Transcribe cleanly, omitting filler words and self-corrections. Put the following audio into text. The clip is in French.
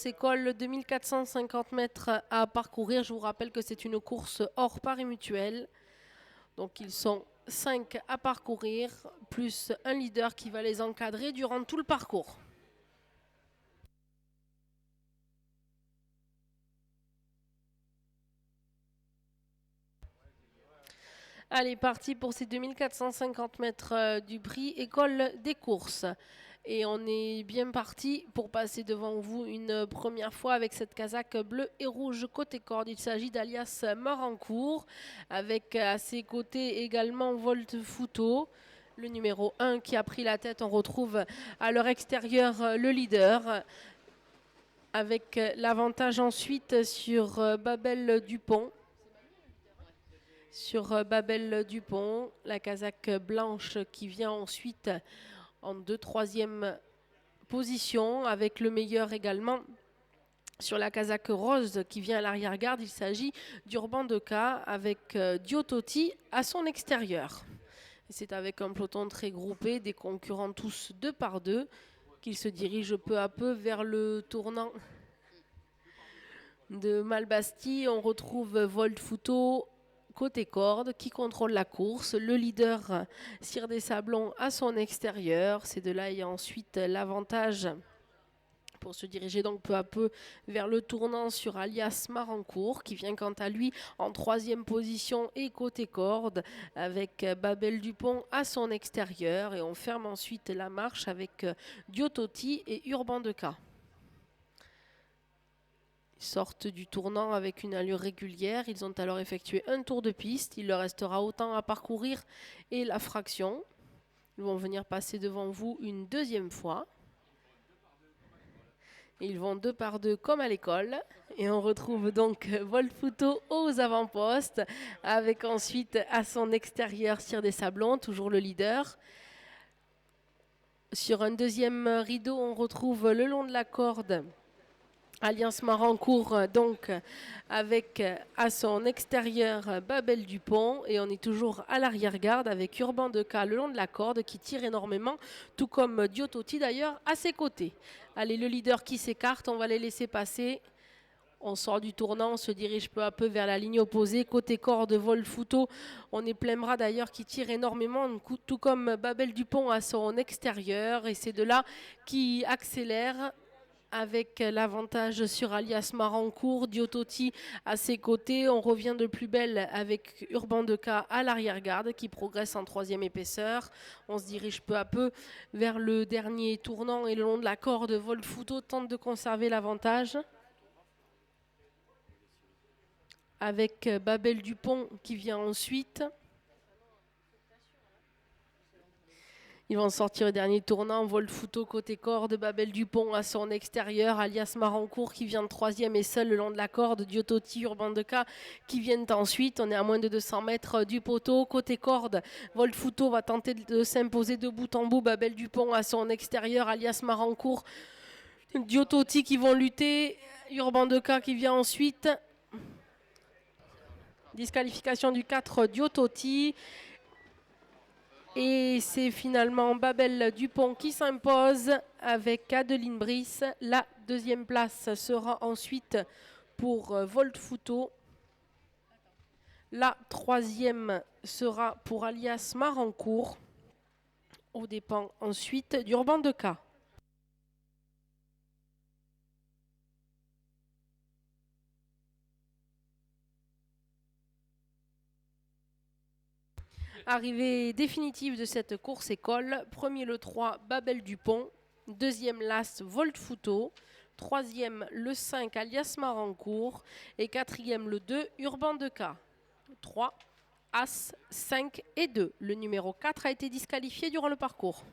course école, 2450 mètres à parcourir. Je vous rappelle que c'est une course hors pari mutuel. Donc ils sont 5 à parcourir, plus un leader qui va les encadrer durant tout le parcours. Allez, parti pour ces 2450 mètres du prix école des courses. Et on est bien parti pour passer devant vous une première fois avec cette casaque bleue et rouge côté corde. Il s'agit d'Alias Marancourt avec à ses côtés également Volt Futo. Le numéro 1 qui a pris la tête, on retrouve à leur extérieur le leader. Avec l'avantage ensuite sur Babel Dupont. Sur Babel Dupont, la casaque blanche qui vient ensuite en 2/3e position avec le meilleur également sur la casaque rose qui vient à l'arrière-garde. Il s'agit d'Urban Deca avec Diototi à son extérieur. C'est avec un peloton très groupé, des concurrents tous 2 par 2 qu'il se dirige peu à peu vers le tournant de Malbastille. On retrouve Volt Futo côté corde qui contrôle la course. Le leader Cire des Sablons à son extérieur. C'est de là il y a ensuite l'avantage pour se diriger donc peu à peu vers le tournant sur Alias Marancourt qui vient quant à lui en 3e position et côté corde avec Babel Dupont à son extérieur. Et on ferme ensuite la marche avec Diototi et Urban Deca. Sortent du tournant avec une allure régulière. Ils ont alors effectué un tour de piste. Il leur restera autant à parcourir et la fraction. Ils vont venir passer devant vous une 2e fois. Ils vont 2 par 2 comme à l'école. Et on retrouve donc Volt Futo aux avant-postes avec ensuite à son extérieur Cire des Sablons, toujours le leader. Sur un 2e rideau, on retrouve le long de la corde Alliance Marancourt donc avec à son extérieur Babel Dupont et on est toujours à l'arrière-garde avec Urban Deca le long de la corde qui tire énormément, tout comme Diototi d'ailleurs à ses côtés. Allez, le leader qui s'écarte, on va les laisser passer. On sort du tournant, on se dirige peu à peu vers la ligne opposée. Côté corde, Volt Futo, on est plein bras d'ailleurs qui tire énormément, tout comme Babel Dupont à son extérieur et c'est de là qui accélère avec l'avantage sur Alias Marancourt, Diototi à ses côtés. On revient de plus belle avec Urban Deca à l'arrière-garde qui progresse en 3e épaisseur. On se dirige peu à peu vers le dernier tournant et le long de la corde, Volt Futo tente de conserver l'avantage. Avec Babel Dupont qui vient ensuite. Ils vont sortir le dernier tournant, Volt Futo côté corde, Babel Dupont à son extérieur, Alias Marancourt qui vient de 3e et seul le long de la corde, Diototi, Urban Deca qui viennent ensuite. On est à moins de 200 mètres du poteau. Côté corde, Volt Futo va tenter de s'imposer de bout en bout, Babel Dupont à son extérieur, Alias Marancourt, Diototi qui vont lutter, Urban Deca qui vient ensuite. Disqualification du 4, Diototi. Et c'est finalement Babel Dupont qui s'impose avec Adeline Brice. La 2e place sera ensuite pour Volt Futo. La 3e sera pour Alias Marancourt. Aux dépens ensuite d'Urban Deca. Arrivée définitive de cette course école. Premier le 3, Babel Dupont. 2e l'As, Volt Futo. 3e le 5, Alias Marancourt. Et 4e le 2, Urban Deca. 3, As, 5 et 2. Le numéro 4 a été disqualifié durant le parcours.